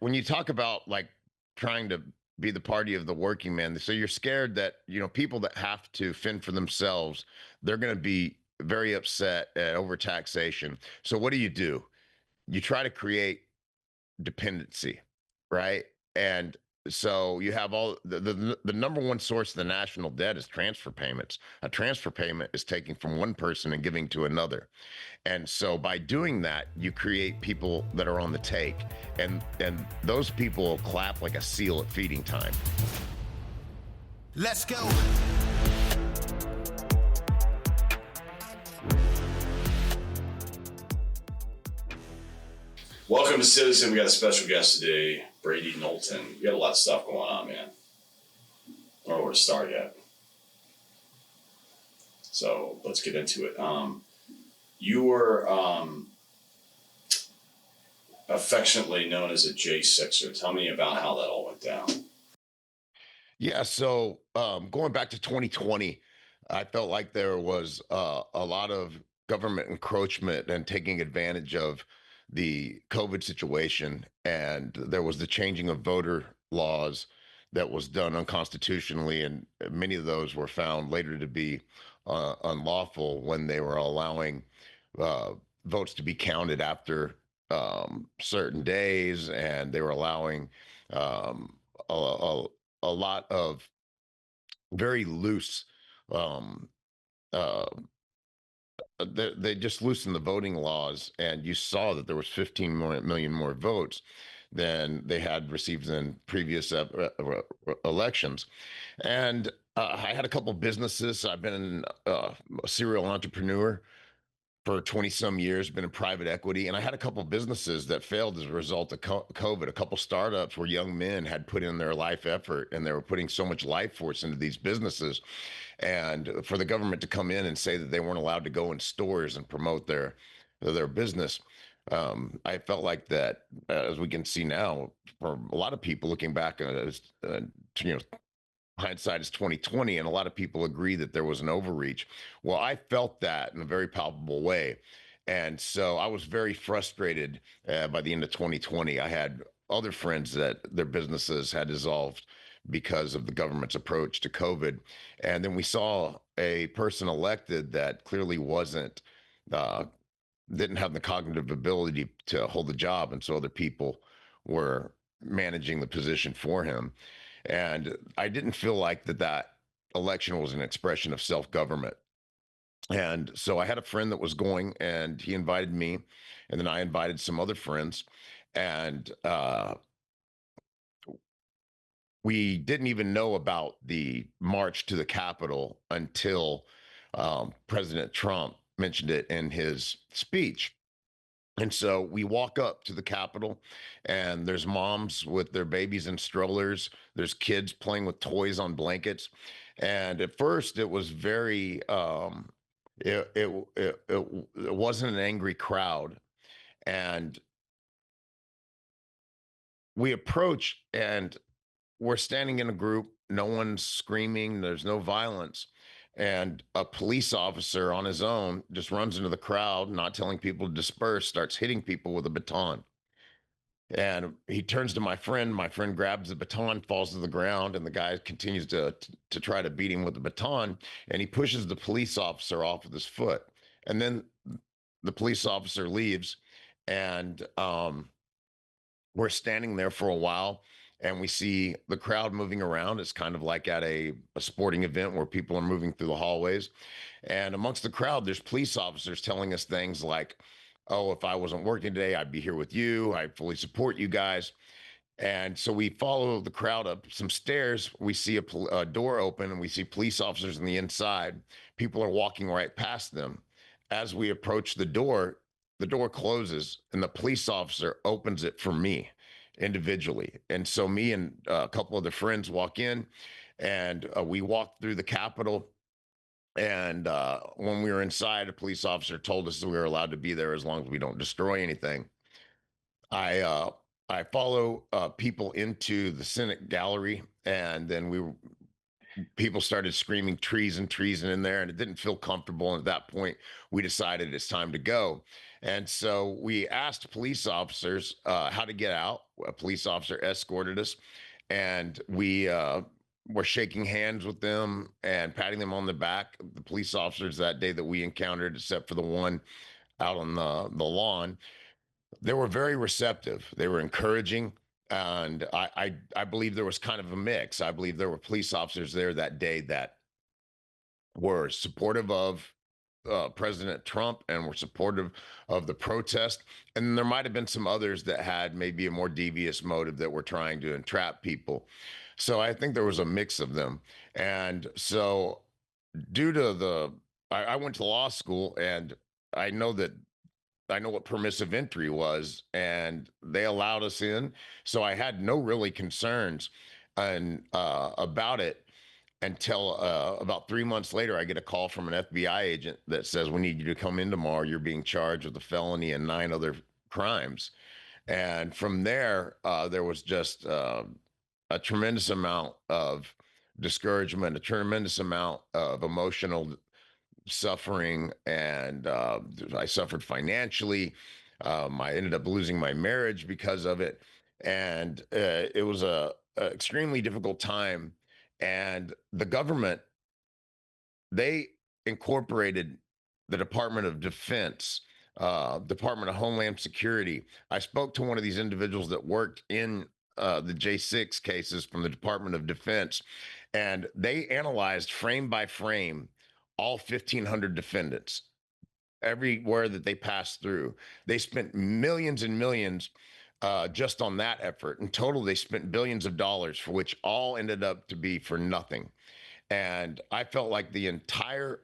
when you talk about like trying to be the party of the working man, so you're scared that people that have to fend for themselves, they're going to be very upset at overtaxation. So what do? You try to create dependency, right? And so you have all the number one source of the national debt is transfer payments. A transfer payment is taking from one person and giving to another. And so by doing that, you create people that are on the take, and those people will clap like a seal at feeding time. Let's go. Welcome to Citizen. We got a special guest today, Brady Knowlton. We got a lot of stuff going on, man. I don't know where to start yet. So let's get into it. You were affectionately known as a J6er. Tell me about how that all went down. Yeah, so going back to 2020, I felt like there was a lot of government encroachment and taking advantage of the COVID situation, and there was the changing of voter laws that was done unconstitutionally, and many of those were found later to be unlawful when they were allowing uh, votes to be counted after certain days, and they were allowing um, a, a lot of very loose um uh they just loosened the voting laws, and you saw that there was 15 million more votes than they had received in previous elections. And I had a couple businesses. I've been a serial entrepreneur for 20 some years, been in private equity, and I had a couple businesses that failed as a result of COVID. A couple startups where young men had put in their life effort, and they were putting so much life force into these businesses, and for the government to come in and say that they weren't allowed to go in stores and promote their business. I felt like that, as we can see now, for a lot of people looking back, you know, hindsight is 2020, and a lot of people agree that there was an overreach. Well, I felt that in a very palpable way, and so I was very frustrated by the end of 2020. I had other friends that their businesses had dissolved because of the government's approach to COVID, and then we saw a person elected that clearly wasn't uh, didn't have the cognitive ability to hold the job, and so other people were managing the position for him. And I didn't feel like that election was an expression of self-government. And so I had a friend that was going, and he invited me, and then I invited some other friends, and we didn't even know about the march to the Capitol until President Trump mentioned it in his speech. And so we walk up to the Capitol, and there's moms with their babies in strollers. There's kids playing with toys on blankets. And at first, it was very, it wasn't an angry crowd. And we approach, and we're standing in a group. No one's screaming. There's no violence. And a police officer on his own just runs into the crowd, not telling people to disperse, starts hitting people with a baton. And he turns to my friend. My friend grabs the baton, falls to the ground, and the guy continues to try to beat him with the baton. And he pushes the police officer off with his foot. And then the police officer leaves, and we're standing there for a while, and we see the crowd moving around. It's kind of like at a sporting event where people are moving through the hallways. And amongst the crowd, there's police officers telling us things like, oh, if I wasn't working today, I'd be here with you. I fully support you guys. And so we follow the crowd up some stairs. We see a door open, and we see police officers on the inside. People are walking right past them. As we approach the door closes, and the police officer opens it for me individually. And so me and a couple other friends walk in, and we walk through the Capitol. And when we were inside, a police officer told us that we were allowed to be there as long as we don't destroy anything. I uh, I follow people into the Senate gallery, and then people started screaming treason, treason in there, and it didn't feel comfortable. And at that point, we decided it's time to go. And so we asked police officers how to get out. A police officer escorted us, and we were shaking hands with them and patting them on the back. The police officers that day that we encountered, except for the one out on the lawn, they were very receptive. They were encouraging, and I believe there was kind of a mix. I believe there were police officers there that day that were supportive of President Trump and were supportive of the protest. And there might have been some others that had maybe a more devious motive that were trying to entrap people. So I think there was a mix of them. And so, due to I went to law school, and I know that I know what permissive entry was, and they allowed us in. So I had no really concerns and about it until about 3 months later. I get a call from an FBI agent that says, "We need you to come in tomorrow. You're being charged with a felony and 9 other crimes." And from there, there was just a tremendous amount of discouragement, a tremendous amount of emotional suffering, and I suffered financially. I ended up losing my marriage because of it, and it was a extremely difficult time. And the government, they incorporated the Department of Defense, Department of Homeland Security. I spoke to one of these individuals that worked in the J6 cases from the Department of Defense, and they analyzed frame by frame all 1,500 defendants everywhere that they passed through. They spent millions and millions just on that effort. In total, they spent billions of dollars, for which all ended up to be for nothing. And I felt like the entire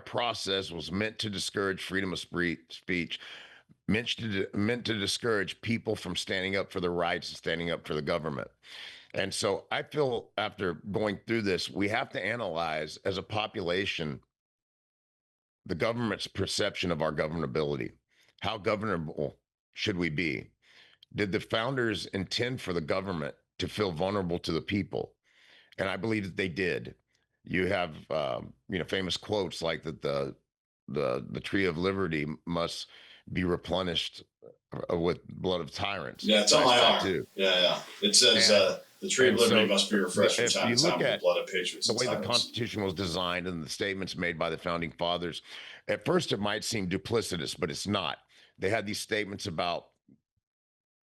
process was meant to discourage freedom of speech, meant to discourage people from standing up for their rights and standing up for the government. And so I feel, after going through this, we have to analyze as a population the government's perception of our governability. How governable should we be? Did the founders intend for the government to feel vulnerable to the people? And I believe that they did. You have famous quotes like that the tree of liberty must be replenished with blood of tyrants. Yeah, it's on Nice my arm. tattoo. Yeah, yeah. It says And the tree of and liberty so must be refreshed from if time you to time look with the at blood of patriots the and way the tyrants. Constitution was designed and the statements made by the founding fathers, at first it might seem duplicitous, but it's not. They had these statements about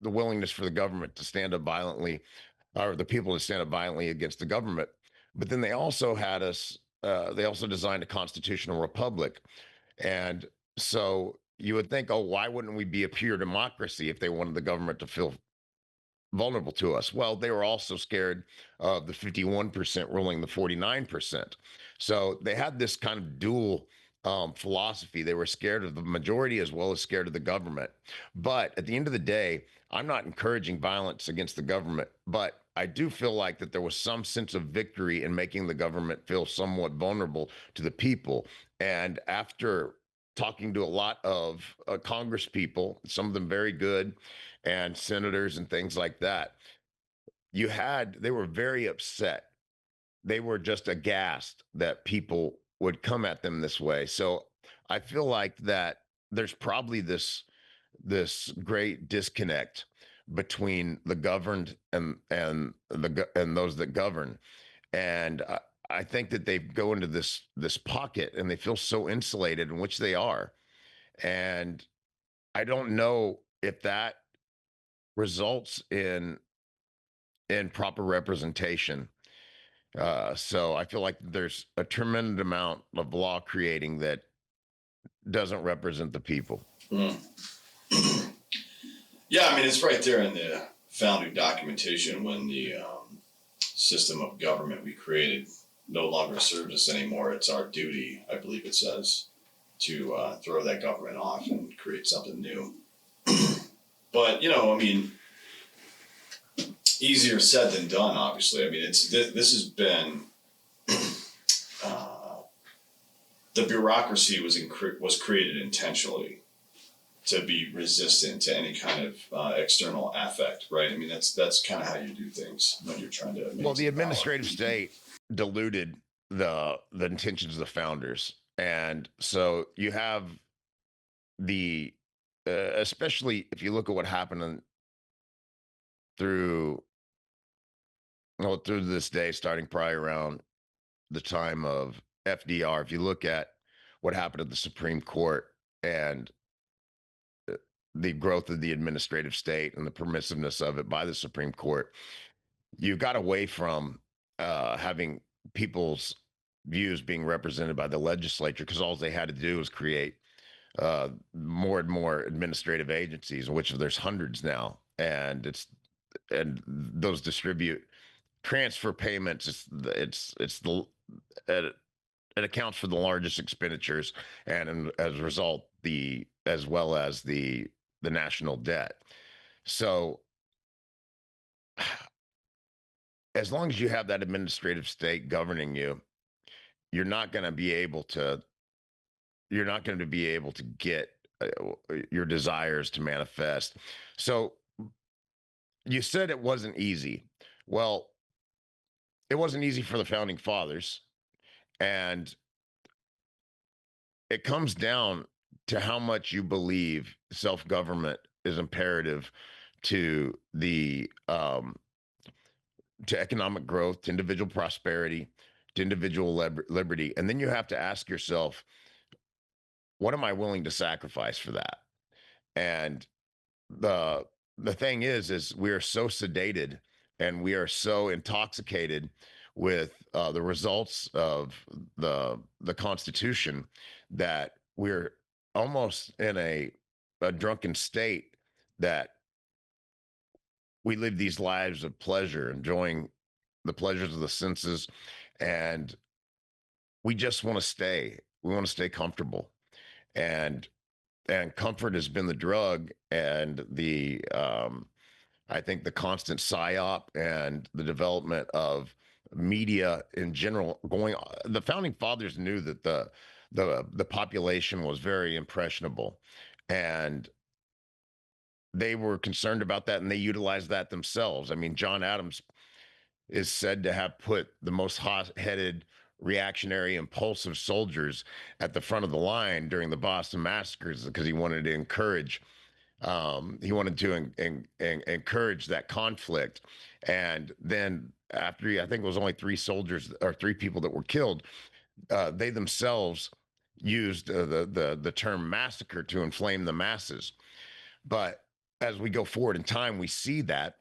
the willingness for the government to stand up violently, or the people to stand up violently against the government. But then they also had us, they also designed a constitutional republic. And so you would think, oh, why wouldn't we be a pure democracy if they wanted the government to feel vulnerable to us? Well, they were also scared of the 51% ruling the 49%. So they had this kind of dual philosophy. They were scared of the majority as well as scared of the government. But at the end of the day, I'm not encouraging violence against the government, but I do feel like that there was some sense of victory in making the government feel somewhat vulnerable to the people. And after talking to a lot of Congress people, some of them very good, and senators and things like that, they were very upset. They were just aghast that people would come at them this way. So I feel like that there's probably this great disconnect between the governed and those that govern. And I think that they go into this pocket and they feel so insulated, in which they are. And I don't know if that results in proper representation. So I feel like there's a tremendous amount of law creating that doesn't represent the people. Mm. Yeah, I mean, it's right there in the founding documentation when the system of government we created no longer serves us anymore. It's our duty, I believe it says, to throw that government off and create something new. But, I mean, easier said than done, obviously. I mean, this has been the bureaucracy was created intentionally to be resistant to any kind of external affect, right? I mean, that's kind of how you do things when you're trying to Well, the maintain power. administrative state diluted the intentions of the founders, and so you have the especially if you look at what happened through through this day, starting probably around the time of FDR. If you look at what happened at the Supreme Court and the growth of the administrative state and the permissiveness of it by the Supreme Court, you got away from having people's views being represented by the legislature because all they had to do was create more and more administrative agencies, which there's hundreds now, and those distribute transfer payments. It's the it, it accounts for the largest expenditures, and as a result, the as well as the national debt. So as long as you have that administrative state governing you, you're not going to be able to you're not going to be able to get your desires to manifest. So you said it wasn't easy. Well, it wasn't easy for the founding fathers, and it comes down to how much you believe self-government is imperative to the to economic growth, to individual prosperity, to individual liberty. And then you have to ask yourself, what am I willing to sacrifice for that? And the the thing is we are so sedated and we are so intoxicated with the results of the Constitution that we're almost in a drunken state that we live these lives of pleasure, enjoying the pleasures of the senses, and we just want to stay. We want to stay comfortable, and comfort has been the drug, and the I think the constant psyop and the development of media in general going. The founding fathers knew that the population was very impressionable, and they were concerned about that, and they utilized that themselves. I mean, John Adams is said to have put the most hot-headed, reactionary, impulsive soldiers at the front of the line during the Boston massacres because he wanted to encourage encourage that conflict. And then after I think it was only three soldiers or three people that were killed, they themselves used the term massacre to inflame the masses. But as we go forward in time, we see that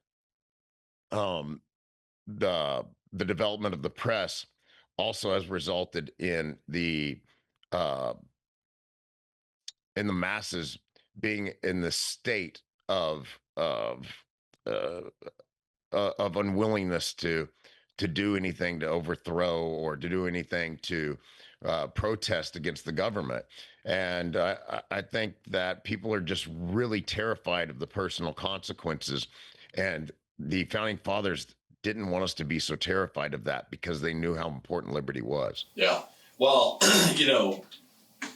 um, the development of the press also has resulted uh, in the masses being in the state of of uh, of unwillingness to do anything to overthrow or to do anything to protest against the government. And I think that people are just really terrified of the personal consequences. And the founding fathers didn't want us to be so terrified of that because they knew how important liberty was. Yeah. Well, you know,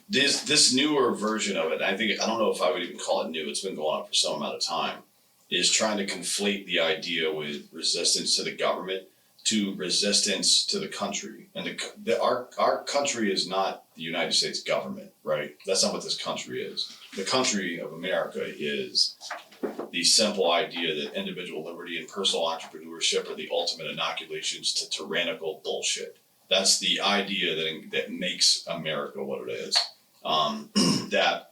this newer version of it, I don't know if I would even call it new. It's been going on for some amount of time. Is trying to conflate the idea with resistance to the government to resistance to the country. And our country is not the United States government, right? That's not what this country is. The country of America is the simple idea that individual liberty and personal entrepreneurship are the ultimate inoculations to tyrannical bullshit. That's the idea that makes America what it is. That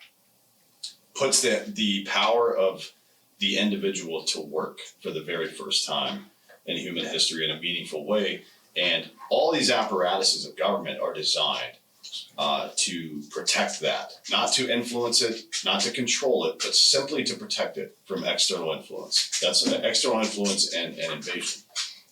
puts the power of the individual to work for the very first time in human history in a meaningful way. And all these apparatuses of government are designed to protect that, not to influence it, not to control it, but simply to protect it from external influence. That's an external influence and invasion.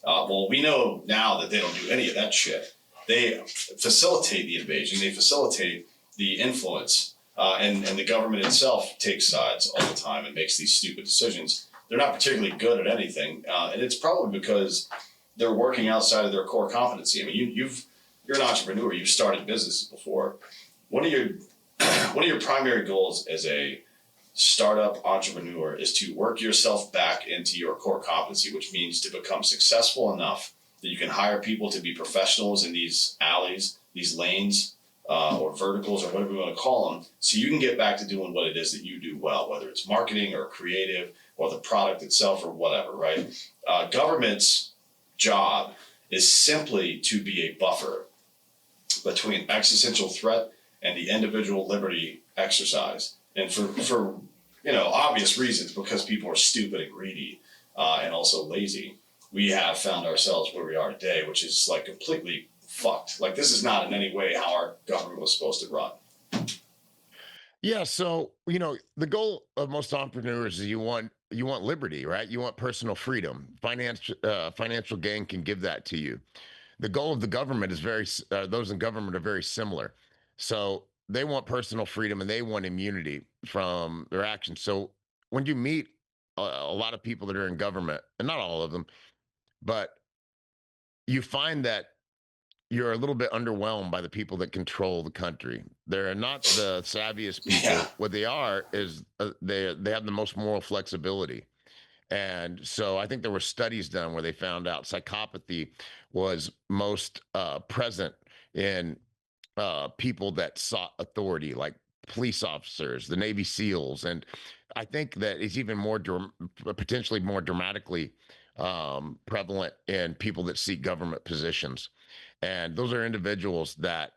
Well, we know now that they don't do any of that shit. They facilitate the invasion. They facilitate the influence. And the government itself takes sides all the time and makes these stupid decisions. They're not particularly good at anything. And it's probably because they're working outside of their core competency. I mean, you're an entrepreneur. You've started businesses before. One of your primary goals as a startup entrepreneur is to work yourself back into your core competency, which means to become successful enough that you can hire people to be professionals in these alleys, these lanes, or verticals, or whatever you want to call them, so you can get back to doing what it is that you do well, whether it's marketing or creative or the product itself or whatever, right? Government's job is simply to be a buffer between existential threat and the individual liberty exercise. And for obvious reasons, because people are stupid and greedy and also lazy, we have found ourselves where we are today, which is like completely fucked. Like, this is not in any way how our government was supposed to run. Yeah, so the goal of most entrepreneurs is you want liberty, right? You want personal freedom. Financial gain can give that to you. The goal of the government is those in government are very similar. So they want personal freedom and they want immunity from their actions. So when you meet a lot of people that are in government, and not all of them, but you find that you're a little bit underwhelmed by the people that control the country. They're not the savviest Yeah. people. What they are is they have the most moral flexibility. And so I think there were studies done where they found out psychopathy was most present in people that sought authority, like police officers, the Navy SEALs, and I think that it's even potentially more dramatically prevalent in people that seek government positions. And those are individuals that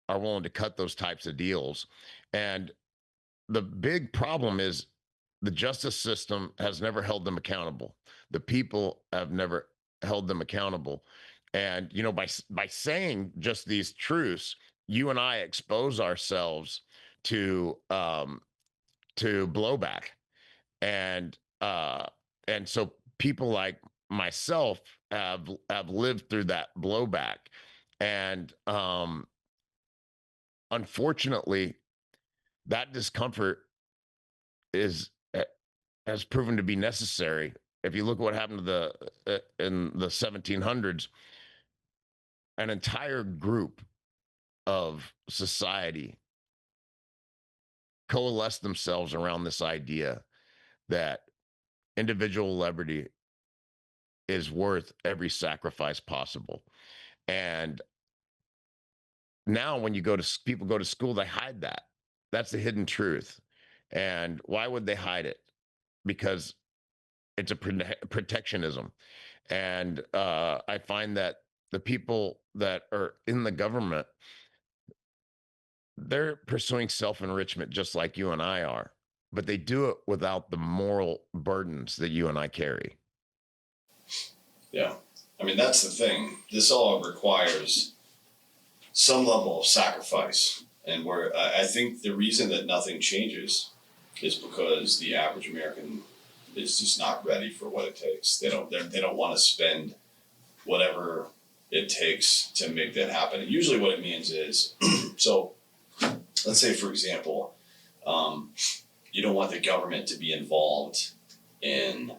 are willing to cut those types of deals. And the big problem is the justice system has never held them accountable. The people have never held them accountable. And by saying just these truths, you and I expose ourselves to blowback, and so people like myself have lived through that blowback, and unfortunately, that discomfort is has proven to be necessary. If you look at what happened to in the 1700s, an entire group of society coalesced themselves around this idea that individual liberty is worth every sacrifice possible. And now when people go to school, they hide that. That's the hidden truth. And why would they hide it? Because it's a protectionism. And I find that the people that are in the government, they're pursuing self-enrichment just like you and I are, but they do it without the moral burdens that you and I carry. Yeah. I mean, that's the thing. This all requires some level of sacrifice. And where I think the reason that nothing changes is because the average American is just not ready for what it takes. They don't want to spend whatever it takes to make that happen. And usually, what it means is, so let's say, for example, you don't want the government to be involved in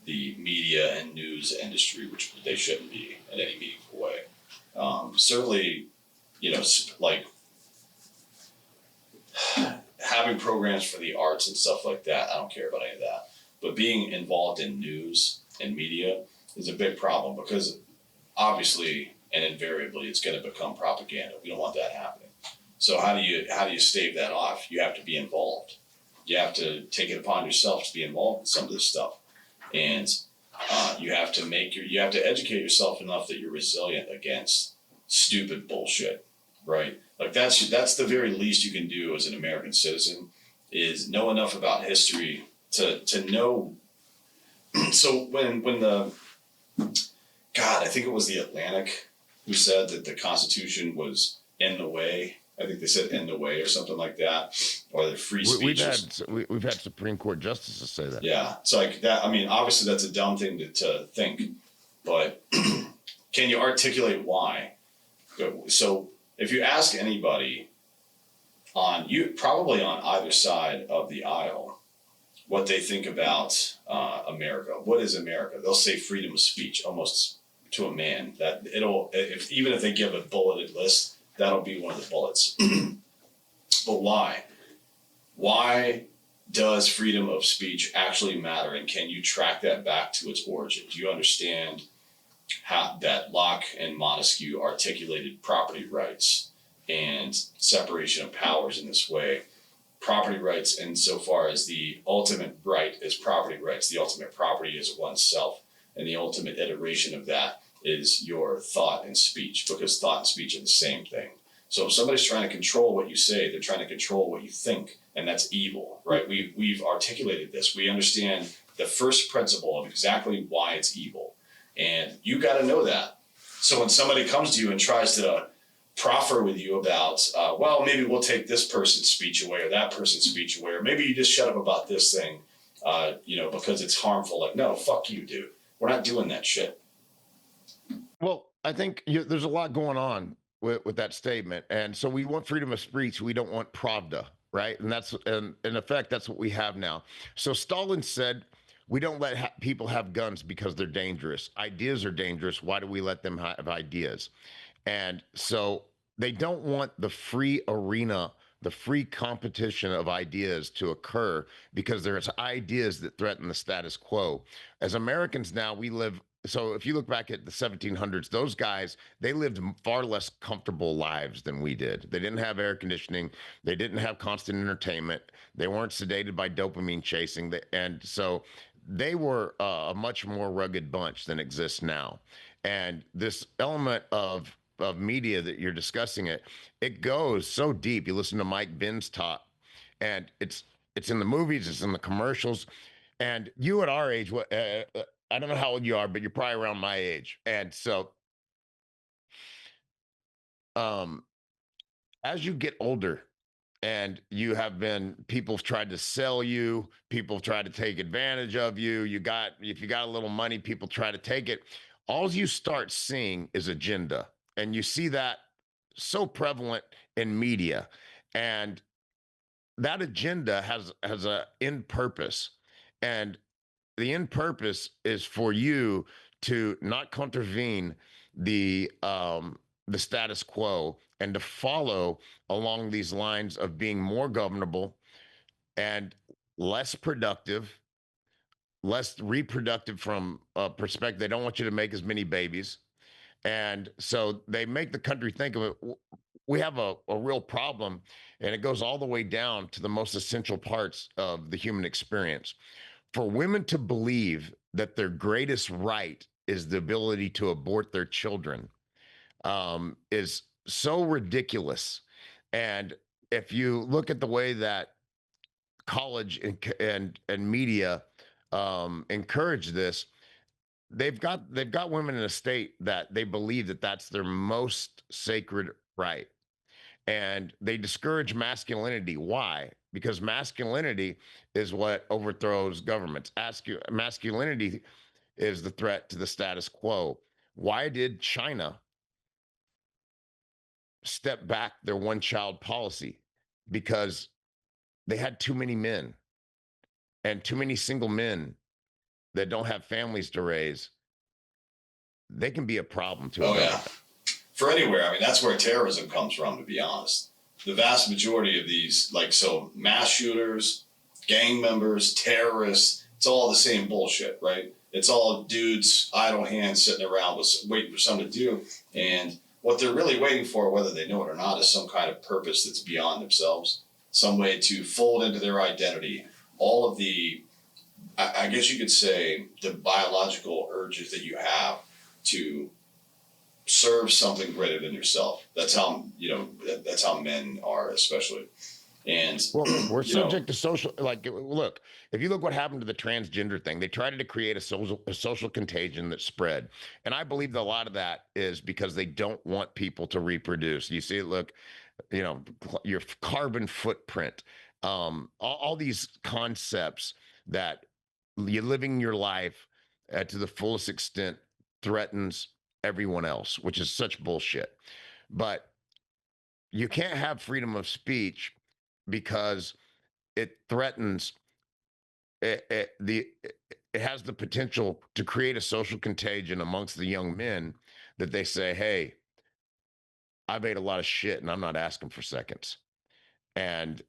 the media and news industry, which they shouldn't be in any meaningful way. Certainly, like having programs for the arts and stuff like that, I don't care about any of that. But being involved in news and media is a big problem, because obviously and invariably it's going to become propaganda. We don't want that happening. So how do you stave that off? You have to be involved. You have to take it upon yourself to be involved in some of this stuff, and you have to educate yourself enough that you're resilient against stupid bullshit, right? Like that's the very least you can do as an American citizen, is know enough about history to know. So when the God, I think it was the Atlantic who said that the Constitution was in the way. I think they said "in the way" or something like that, or the free speech. We've had Supreme Court justices say that. Yeah, it's like that. I mean, obviously that's a dumb thing to think, but can you articulate why? So if you ask anybody probably on either side of the aisle, what they think about America, what is America? They'll say freedom of speech, almost to a man. That even if they give a bulleted list, that'll be one of the bullets. But why? Why does freedom of speech actually matter, and can you track that back to its origin? Do you understand how that Locke and Montesquieu articulated property rights and separation of powers in this way? Property rights, insofar as the ultimate right is property rights, the ultimate property is oneself, and the ultimate iteration of that is your thought and speech, because thought and speech are the same thing. So if somebody's trying to control what you say, they're trying to control what you think, and that's evil, right? We've articulated this. We understand the first principle of exactly why it's evil, and you got to know that. So when somebody comes to you and tries to proffer with you about, well, maybe we'll take this person's speech away or that person's speech away, or maybe you just shut up about this thing, because it's harmful. Like, no, fuck you, dude. We're not doing that shit. Well, I think there's a lot going on with that statement, and so we want freedom of speech. We don't want pravda, right? And that's and in effect that's what we have now. So Stalin said, "We don't let people have guns because they're dangerous. Ideas are dangerous. Why do we let them have ideas?" And so they don't want the free arena, the free competition of ideas to occur because there's ideas that threaten the status quo. As Americans now, we live. So if you look back at the 1700s, those guys, they lived far less comfortable lives than we did. They didn't have air conditioning. They didn't have constant entertainment. They weren't sedated by dopamine chasing. And so they were a much more rugged bunch than exists now. And this element of media that you're discussing, it goes so deep. You listen to Mike Ben's talk, and it's in the movies, it's in the commercials. And you at our age, what I don't know how old you are, but you're probably around my age. And so um as you get older and you have been people have tried to sell you, people have tried to take advantage of you, if you got a little money, people try to take it. All you start seeing is agenda. And you see that so prevalent in media. And that agenda has a end purpose. And the end purpose is for you to not contravene the status quo and to follow along these lines of being more governable and less productive, less reproductive from a perspective. They don't want you to make as many babies. And so they make the country think of it. We have a real problem, and it goes all the way down to the most essential parts of the human experience. For women to believe that their greatest right is the ability to abort their children is so ridiculous. And if you look at the way that college and media encourage this, they've got women in a state that they believe that that's their most sacred right, and they discourage masculinity. Why? Because masculinity is what overthrows governments. Masculinity is the threat to the status quo. Why did China step back their one child policy? Because they had too many men, and too many single men that don't have families to raise. They can be a problem to a Oh yeah, government. for anywhere. I mean, that's where terrorism comes from. To be honest, the vast majority of these, like, so mass shooters, gang members, terrorists, it's all the same bullshit, right? It's all dudes, idle hands sitting around with, waiting for something to do. And what they're really waiting for, whether they know it or not, is some kind of purpose that's beyond themselves, some way to fold into their identity all of the, I guess you could say, the biological urges that you have to serve something greater than yourself. That's how, that's how men are, especially. And Well, we're you know, subject to social. Like, look, if you look what happened to the transgender thing, they tried to create a social contagion that spread, and I believe that a lot of that is because they don't want people to reproduce. You see, look, your carbon footprint, all these concepts that you're living your life to the fullest extent threatens everyone else, which is such bullshit. But you can't have freedom of speech because it threatens it has the potential to create a social contagion amongst the young men that they say, hey, I've ate a lot of shit and I'm not asking for seconds. And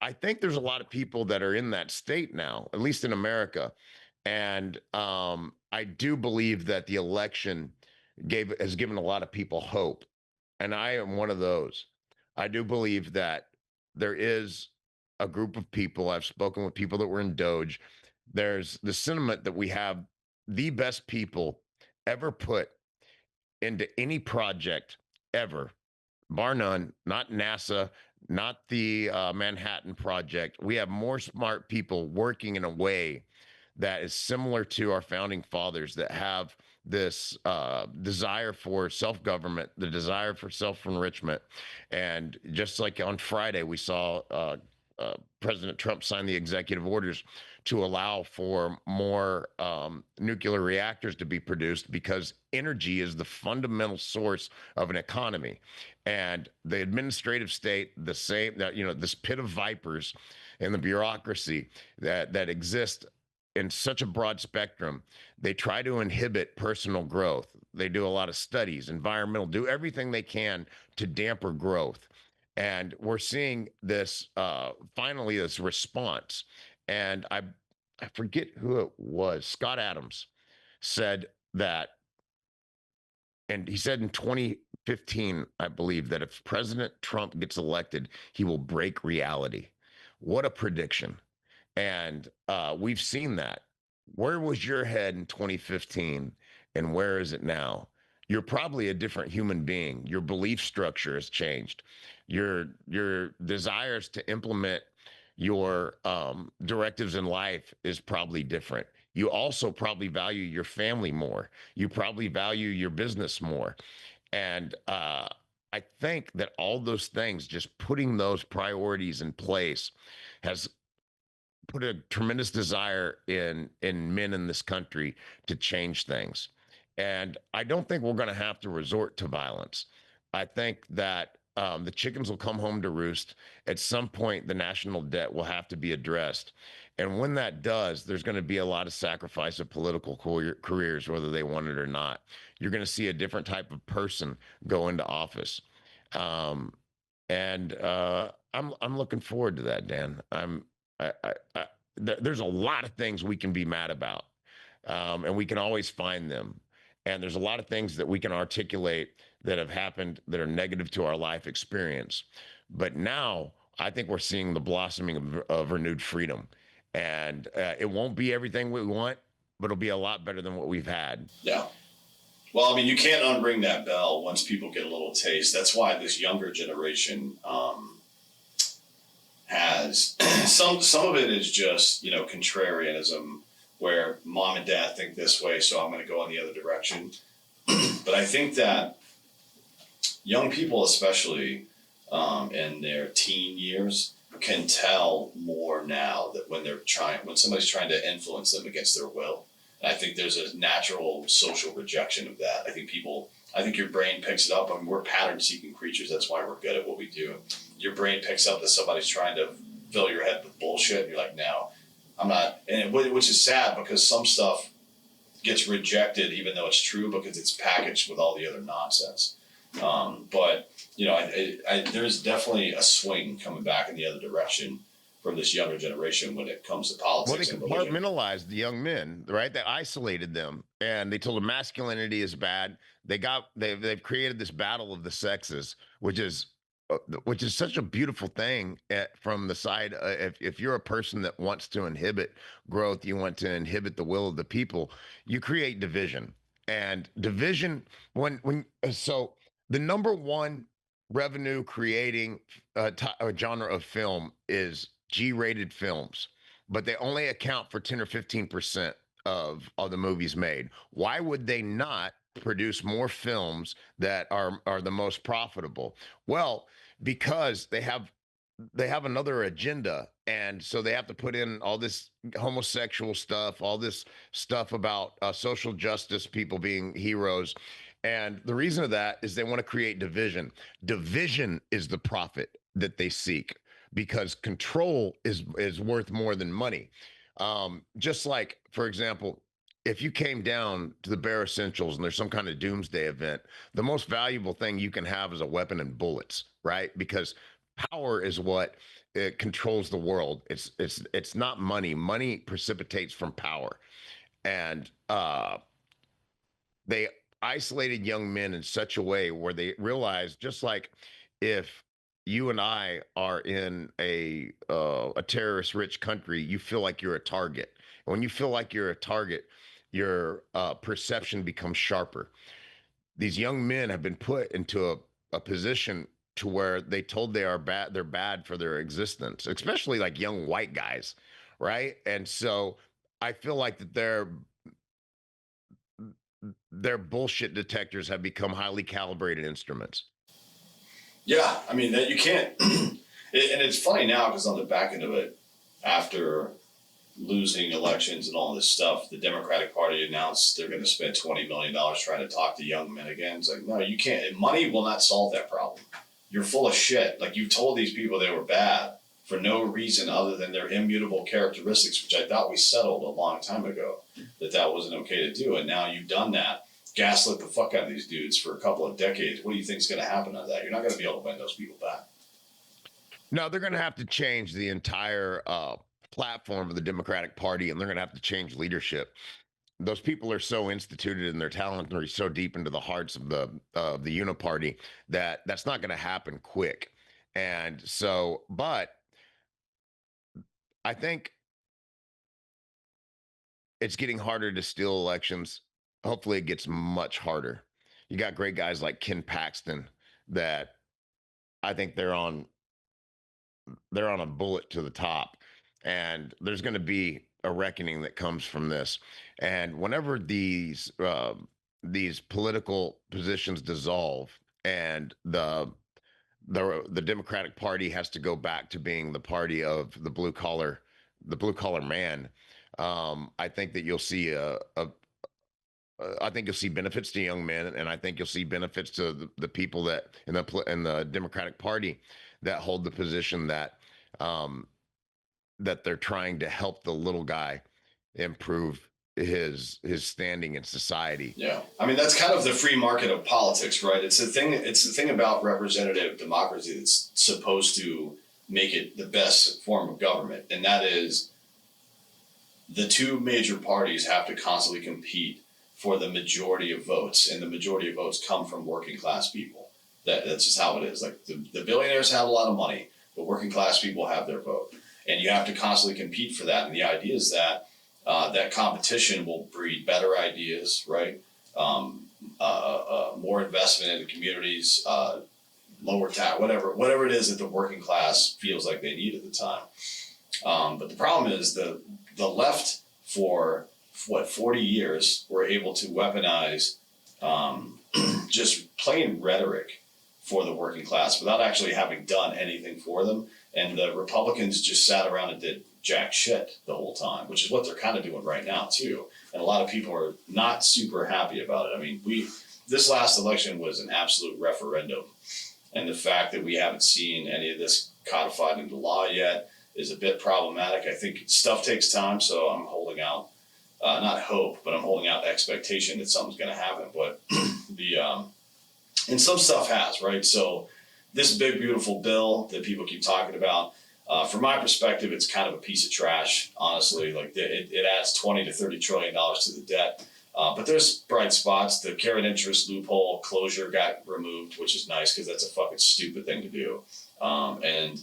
I think there's a lot of people that are in that state now, at least in America. And I do believe that the election gave has given a lot of people hope. And I am one of those. I do believe that there is a group of people. I've spoken with people that were in Doge. There's the sentiment that we have the best people ever put into any project ever, bar none, not NASA, not the Manhattan Project. We have more smart people working in a way that is similar to our founding fathers that have this desire for self government, the desire for self enrichment. And just like on Friday, we saw President Trump sign the executive orders to allow for more nuclear reactors to be produced because energy is the fundamental source of an economy. And the administrative state, the same that this pit of vipers and the bureaucracy that exist in such a broad spectrum, they try to inhibit personal growth. They do a lot of studies, environmental, do everything they can to damper growth. And we're seeing this finally this response. And I forget who it was. Scott Adams said that, and he said in 2015, I believe, that if President Trump gets elected, he will break reality. What a prediction. And we've seen that. Where was your head in 2015 and where is it now? You're probably a different human being. Your belief structure has changed. Your desires to implement your directives in life is probably different. You also probably value your family more. You probably value your business more. And I think that all those things, just putting those priorities in place, has put a tremendous desire in men in this country to change things. And I don't think we're going to have to resort to violence. I think that the chickens will come home to roost. At some point, the national debt will have to be addressed. And when that does, there's going to be a lot of sacrifice of political careers, whether they want it or not. You're going to see a different type of person go into office. Um, and I'm looking forward to that, Dan. There's a lot of things we can be mad about, and we can always find them. And there's a lot of things that we can articulate that have happened that are negative to our life experience. But now I think we're seeing the blossoming of renewed freedom, and it won't be everything we want, but it'll be a lot better than what we've had. Yeah. Well, I mean, you can't unring that bell once people get a little taste. That's why this younger generation has some of it is just contrarianism, where mom and dad think this way, so I'm going to go in the other direction. But I think that young people, especially in their teen years, can tell more now that when somebody's trying to influence them against their will. And I think there's a natural social rejection of that. I think your brain picks it up. I mean, we're pattern seeking creatures. That's why we're good at what we do. Your brain picks up that somebody's trying to fill your head with bullshit. And you're like, no, I'm not. Which is sad because some stuff gets rejected even though it's true because it's packaged with all the other nonsense. But there's definitely a swing coming back in the other direction from this younger generation when it comes to Well, they politics and religion. compartmentalized the young men, right? They isolated them, and they told them masculinity is bad. They've created this battle of the sexes, which is such a beautiful thing from the side. If you're a person that wants to inhibit growth, you want to inhibit the will of the people, you create division, and division when so the number one revenue creating genre of film is G-rated films, but they only account for 10 or 15% of the movies made. Why would they not produce more films that are the most profitable? Well, because they have another agenda, and so they have to put in all this homosexual stuff, all this stuff about social justice, people being heroes. And the reason of that is they want to create division. Division is the profit that they seek because control is worth more than money. Just like, for example, if you came down to the bare essentials and there's some kind of doomsday event, the most valuable thing you can have is a weapon and bullets, right? Because power is what it controls the world. It's not money. Money precipitates from power, and they isolated young men in such a way where they realized, just like if you and I are in a terrorist rich country, you feel like you're a target. And when you feel like you're a target, your perception becomes sharper. These young men have been put into a position to where they told they are bad, they're bad for their existence, especially like young white guys, right? And so I feel like that their bullshit detectors have become highly calibrated instruments. Yeah, I mean that you can't. And it's funny now because on the back end of it, after losing elections and all this stuff, the Democratic Party announced they're going to spend $20 million trying to talk to young men again. It's like, no, you can't. Money will not solve that problem. You're full of shit. Like you told these people they were bad for no reason other than their immutable characteristics, which I thought we settled a long time ago that wasn't okay to do. And now you've done that, gaslit the fuck out of these dudes for a couple of decades. What do you think is going to happen on that? You're not going to be able to win those people back. No, they're going to have to change the entire platform of the Democratic Party, and they're going to have to change leadership. Those people are so instituted in their talent, and are so deep into the hearts of the uniparty that that's not going to happen quick. And so, but I think it's getting harder to steal elections. Hopefully, it gets much harder. You got great guys like Ken Paxton that I think they're on a bullet to the top, and there's going to be a reckoning that comes from this. And whenever these political positions dissolve, and the Democratic Party has to go back to being the party of the blue collar man, I think that you'll see I think you'll see benefits to young men, and I think you'll see benefits to the people that in the Democratic Party that hold the position um, that they're trying to help the little guy improve his standing in society. Yeah, I mean that's kind of the free market of politics, right? It's the thing. It's the thing about representative democracy that's supposed to make it the best form of government, and that is the two major parties have to constantly compete for the majority of votes, and the majority of votes come from working class people. That's just how it is. Like the billionaires have a lot of money, but working class people have their vote, and you have to constantly compete for that. And the idea is that that competition will breed better ideas, right? More investment in the communities, lower tax, whatever it is that the working class feels like they need at the time. But the problem is the left for what 40 years were able to weaponize just plain rhetoric for the working class without actually having done anything for them. And the Republicans just sat around and did jack shit the whole time, which is what they're kind of doing right now too. And a lot of people are not super happy about it. I mean, this last election was an absolute referendum, and the fact that we haven't seen any of this codified into law yet is a bit problematic. I think stuff takes time, so I'm holding out, not hope, but I'm holding out expectation that something's going to happen. But and some stuff has, right? So this big beautiful bill that people keep talking about, from my perspective, it's kind of a piece of trash. Honestly, like it adds 20 to 30 trillion dollars to the debt. But there's bright spots. The carried interest loophole closure got removed, which is nice because that's a fucking stupid thing to do. And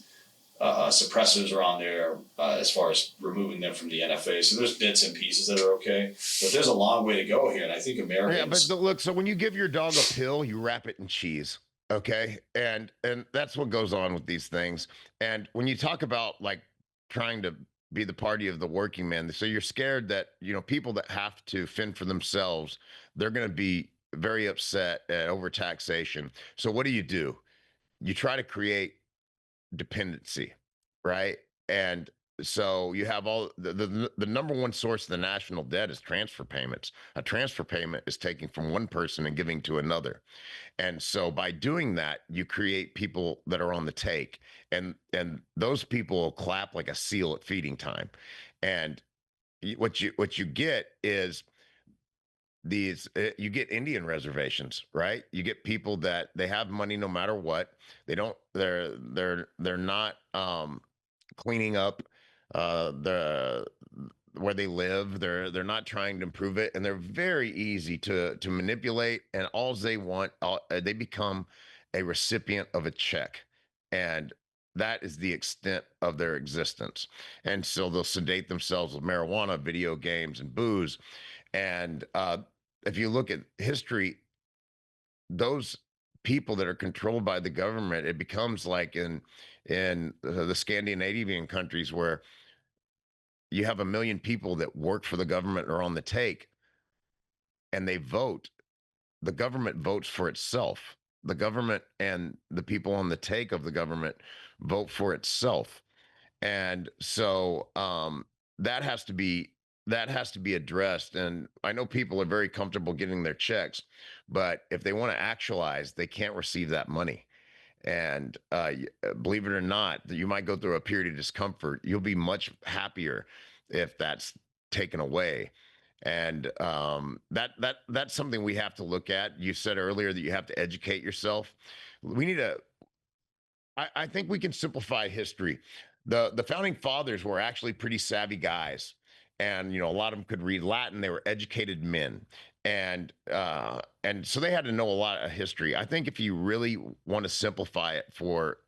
suppressors are on there as far as removing them from the NFA. So there's bits and pieces that are okay, but there's a long way to go here. And I think Yeah, but Americans, look, so when you give your dog a pill, you wrap it in cheese. Okay. And that's what goes on with these things. And when you talk about like trying to be the party of the working man, so you're scared that, people that have to fend for themselves, they're going to be very upset at overtaxation. So what do? You try to create dependency, right? And so you have all the number one source of the national debt is transfer payments. A transfer payment is taking from one person and giving to another. And so by doing that, you create people that are on the take, and those people will clap like a seal at feeding time. And what you get is you get Indian reservations, right? You get people that they have money no matter what. They don't. They're not cleaning up the where they live. They're not trying to improve it, and they're very easy to manipulate. And all they want, they become a recipient of a check, and that is the extent of their existence. And so they'll sedate themselves with marijuana, video games, and booze. And if you look at history, those people that are controlled by the government, it becomes like in the Scandinavian countries where you have a million people that work for the government or on the take, and they vote. The government votes for itself. The government and the people on the take of the government vote for itself. And so that has to be that has to be addressed. And I know people are very comfortable getting their checks, but if they want to actualize, they can't receive that money. And believe it or not, you might go through a period of discomfort. You'll be much happier if that's taken away. And that's something we have to look at. You said earlier that you have to educate yourself. We need to I think we can simplify history. The founding fathers were actually pretty savvy guys, and a lot of them could read Latin. They were educated men, and so they had to know a lot of history. I think if you really want to simplify it for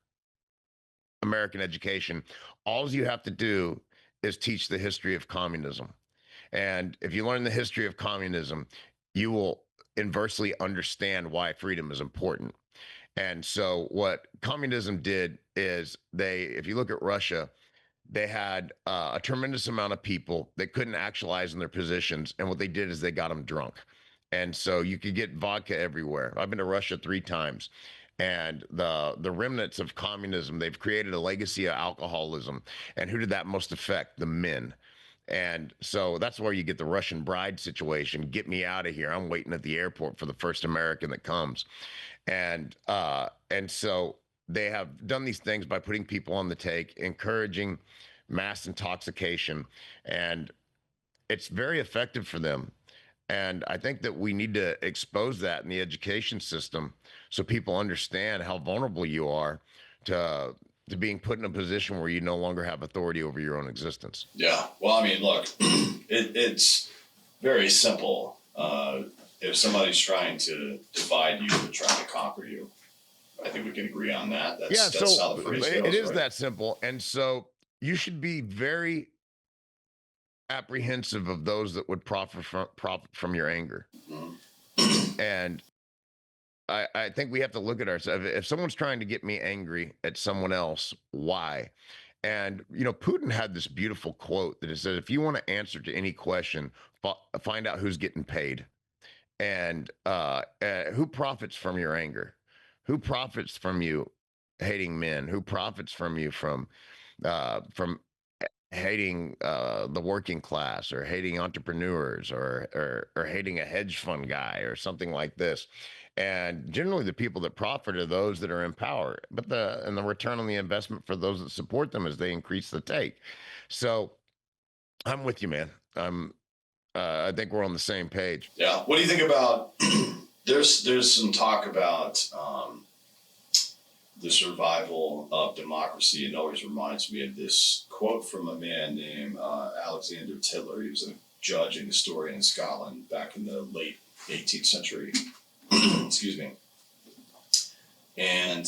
American education, all you have to do is teach the history of communism. And if you learn the history of communism, you will inversely understand why freedom is important. And so what communism did is if you look at Russia, they had a tremendous amount of people that couldn't actualize in their positions. And what they did is they got them drunk. And so you could get vodka everywhere. I've been to Russia 3 times. And the remnants of communism, they've created a legacy of alcoholism. And who did that most affect? The men. And so that's where you get the Russian bride situation. Get me out of here. I'm waiting at the airport for the first American that comes. And so they have done these things by putting people on the take, encouraging mass intoxication, and it's very effective for them. And I think that we need to expose that in the education system so people understand how vulnerable you are to being put in a position where you no longer have authority over your own existence. Yeah. Well, I mean, look, it's very simple. If somebody's trying to divide you or trying to conquer you, I think we can agree on that. Yeah, That's so how the phrase it goes, is right? that simple. And so you should be very apprehensive of those that would profit from your anger. Mhm. And I think we have to look at ourselves. If someone's trying to get me angry at someone else, why? And Putin had this beautiful quote that it said, "If you want to answer to any question, find out who's getting paid, and who profits from your anger, who profits from you hating men, who profits from you from hating the working class or hating entrepreneurs or hating a hedge fund guy or something like this." And generally, the people that profit are those that are in power. But the return on the investment for those that support them is they increase the take. So I'm with you, man. I think we're on the same page. Yeah. What do you think about? There's some talk about the survival of democracy. It always reminds me of this quote from a man named Alexander Tiller. He was a judge and historian in Scotland back in the late 18th century. Excuse me. And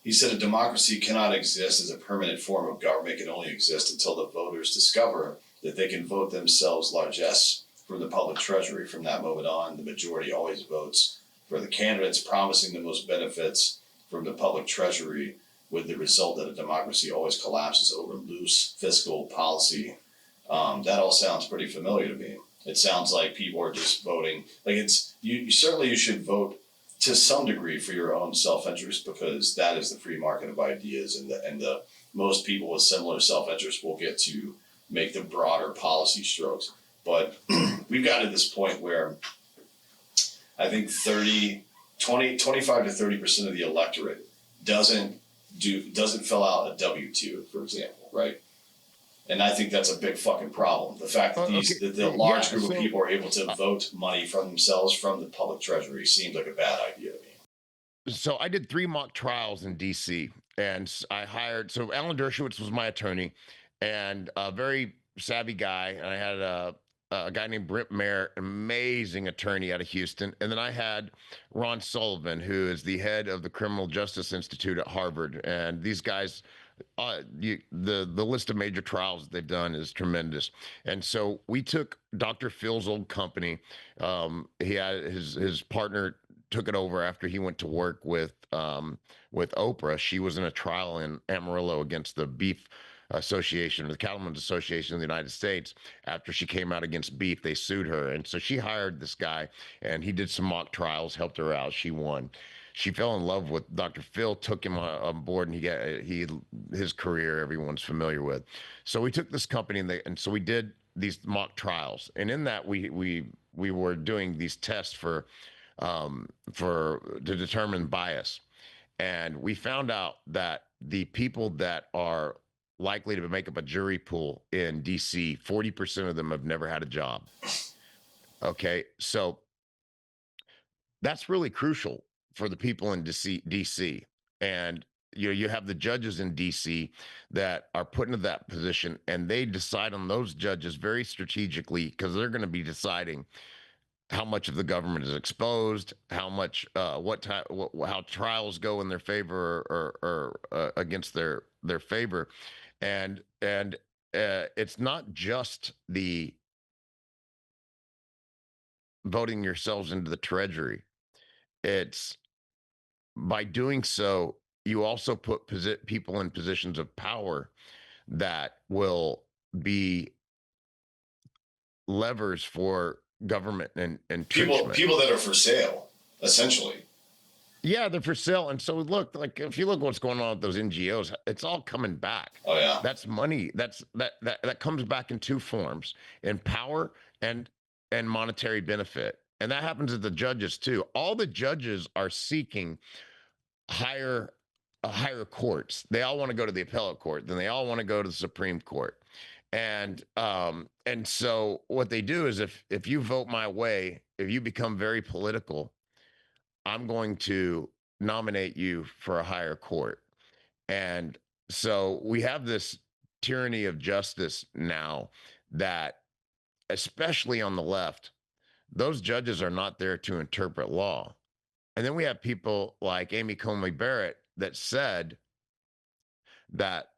he said a democracy cannot exist as a permanent form of government. It can only exist until the voters discover that they can vote themselves largesse from the public treasury. From that moment on, the majority always votes for the candidates promising the most benefits from the public treasury, with the result that a democracy always collapses over loose fiscal policy. That all sounds pretty familiar to me. It sounds like people are just voting. Like you certainly you should vote to some degree for your own self-interest, because that is the free market of ideas, and the most people with similar self-interest will get to make the broader policy strokes. But we've got to this point where I think 25 to 30% of the electorate doesn't fill out a W-2, for example, right? And I think that's a big fucking problem. The fact that Okay, the large yeah. group of So people are able to vote money from themselves from the public treasury seems like a bad idea to me. so I did 3 mock trials in DC, and I hired so Alan Dershowitz was my attorney, and a very savvy guy, and I had a guy named Brent Mayer, amazing attorney out of Houston, and then I had Ron Sullivan, who is the head of the Criminal Justice Institute at Harvard, and these guys the list of major trials that they've done is tremendous. And so we took Dr. Phil's old company. He had his partner took it over after he went to work with Oprah. She was in a trial in Amarillo against the Beef Association, the Cattlemen's Association of the United States. After she came out against beef, they sued her, and so she hired this guy, and he did some mock trials, helped her out. She won. She fell in love with Dr. Phil, took him on board, and he his career everyone's familiar with. So we took this company, and so we did these mock trials, and in that we were doing these tests for to determine bias, and we found out that the people that are likely to make up a jury pool in DC, 40% of them have never had a job. Okay, so that's really crucial for the people in DC. And you have the judges in DC that are put into that position, and they decide on those judges very strategically because they're going to be deciding how much of the government is exposed, how much, what time, how trials go in their favor or against their favor, and it's not just the voting yourselves into the treasury. It's by doing so, you also put people in positions of power that will be levers for government and entrenchment. People that are for sale, essentially. Yeah, they're for sale. And so look, like if you look what's going on with those NGOs, it's all coming back. Oh yeah, That's money. That comes back in two forms: in power and monetary benefit. And that happens at the judges too. All the judges are seeking higher higher courts. They all want to go to the appellate court, then they all want to go to the Supreme Court. And so what they do is if you vote my way, if you become very political, I'm going to nominate you for a higher court. And so we have this tyranny of justice now that, especially on the left, those judges are not there to interpret law. And then we have people like Amy Coney Barrett that said that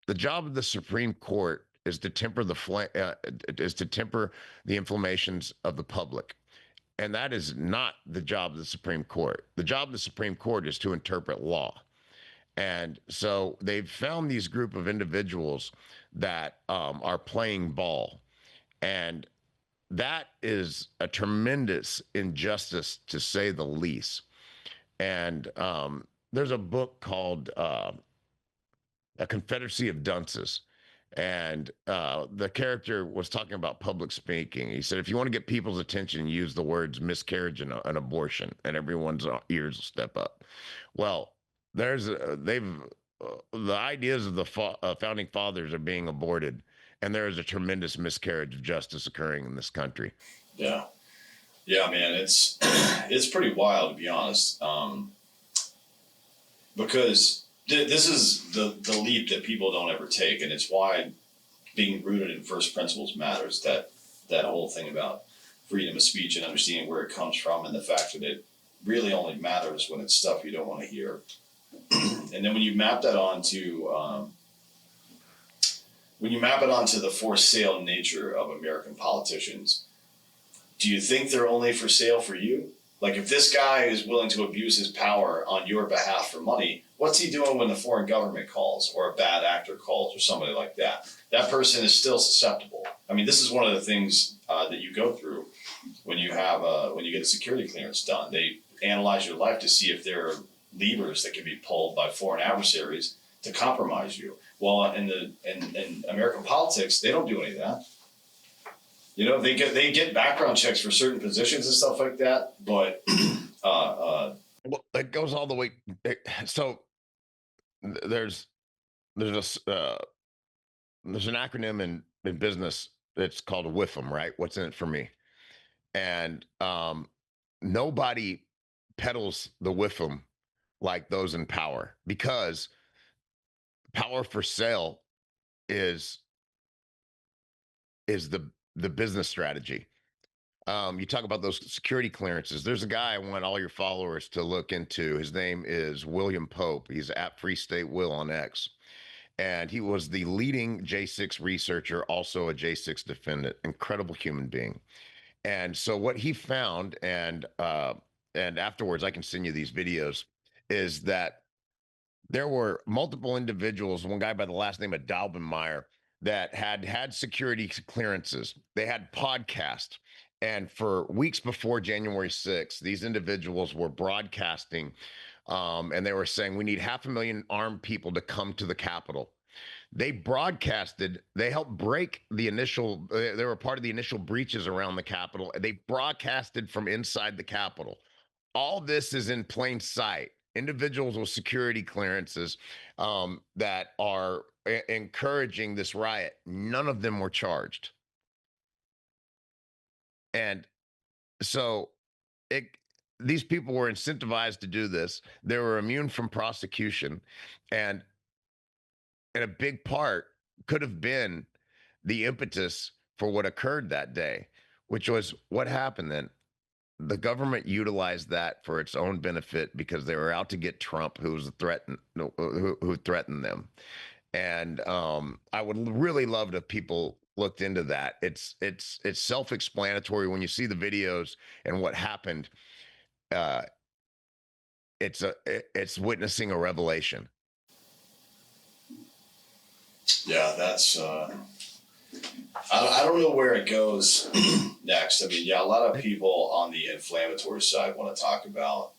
the job of the Supreme Court is to temper is to temper the inflammations of the public. And that is not the job of the Supreme Court. The job of the Supreme Court is to interpret law. And so they've found these group of individuals that are playing ball. And that is a tremendous injustice, to say the least. And there's a book called A Confederacy of Dunces. And the character was talking about public speaking. He said, if you want to get people's attention, use the words miscarriage and abortion, and everyone's ears will step up. Well, the ideas of the founding fathers are being aborted, and there is a tremendous miscarriage of justice occurring in this country. yeah, yeah, man. It's it's pretty wild to be honest, because this is the leap that people don't ever take, and it's why being rooted in first principles matters. That whole thing about freedom of speech and understanding where it comes from, and the fact that it really only matters when it's stuff you don't want to hear. And then when you map it onto the for sale nature of American politicians, do you think they're only for sale for you? Like if this guy is willing to abuse his power on your behalf for money, what's he doing when the foreign government calls or a bad actor calls or somebody like that? That person is still susceptible. I mean, this is one of the things that you go through when when you get a security clearance done. They analyze your life to see if there are levers that can be pulled by foreign adversaries to compromise you. Well, in American politics, they don't do any of that. You know, they get background checks for certain positions and stuff like that, but Well, it goes all the way. So there's there's a there's an acronym in business. It's called WIFM, right? What's in it for me? And nobody peddles the WIFM like those in power, because power for sale is the business strategy. You talk about those security clearances. There's a guy I want all your followers to look into. His name is William Pope. He's at Free State Will on X. And he was the leading J6 researcher, also a J6 defendant. Incredible human being. And so what he found, and afterwards I can send you these videos, is that there were multiple individuals, one guy by the last name of Dalbenmeyer, that had security clearances. They had podcasts. And for weeks before January 6th, these individuals were broadcasting, and they were saying, we need 500,000 armed people to come to the Capitol. They broadcasted, they helped break the initial, they were part of the initial breaches around the Capitol. They broadcasted from inside the Capitol. All this is in plain sight. Individuals with security clearances that are encouraging this riot, none of them were charged. And so it, these people were incentivized to do this. They were immune from prosecution. And a big part could have been the impetus for what occurred that day, which was what happened then. The government utilized that for its own benefit because they were out to get Trump, who was threatened, who threatened them. And I would really love it if people looked into that. It's self-explanatory when you see the videos and what happened. Uh, it's witnessing a revelation. Yeah, that's. I don't know where it goes next. I mean, yeah, a lot of people on the inflammatory side want to talk about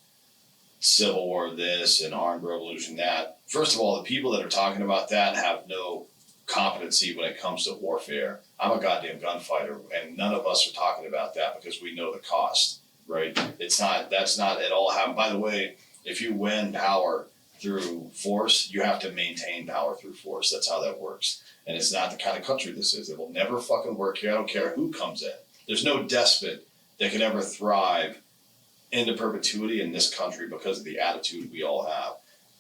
civil war this and armed revolution that. First of all, the people that are talking about that have no competency when it comes to warfare. I'm a goddamn gunfighter, and none of us are talking about that because we know the cost, right? It's not, that's not at all how, by the way, if you win power through force, you have to maintain power through force. That's how that works. And it's not the kind of country this is. It will never fucking work here. I don't care who comes in. There's no despot that could ever thrive into perpetuity in this country because of the attitude we all have.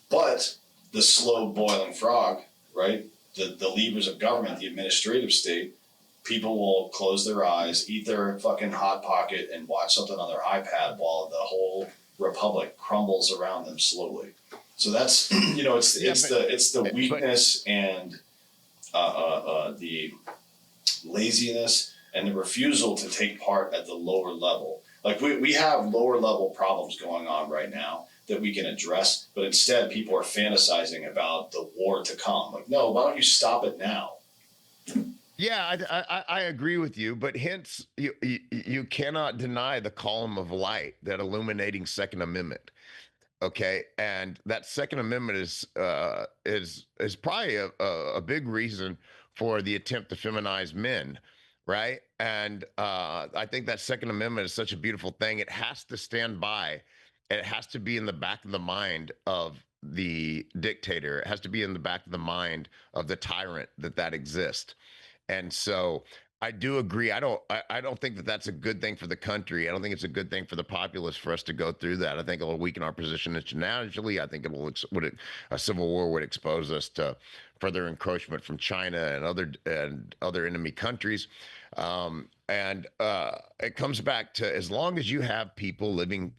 But the slow boiling frog, right? The levers of government, the administrative state, people will close their eyes, eat their fucking hot pocket, and watch something on their iPad while the whole republic crumbles around them slowly. So that's it's the weakness and the laziness and the refusal to take part at the lower level. Like we have lower level problems going on right now that we can address, but instead people are fantasizing about the war to come. Like, no, why don't you stop it now? Yeah, I agree with you, but hence you cannot deny the column of light, that illuminating Second Amendment. Okay, and that Second Amendment is probably a big reason for the attempt to feminize men, right? And I think that Second Amendment is such a beautiful thing. It has to stand by. It has to be in the back of the mind of the dictator. It has to be in the back of the mind of the tyrant that exists. And so I do agree. I don't think that that's a good thing for the country. I don't think it's a good thing for the populace for us to go through that. I think it'll weaken our position internationally. I think a civil war would expose us to further encroachment from China and other enemy countries. And it comes back to, as long as you have people living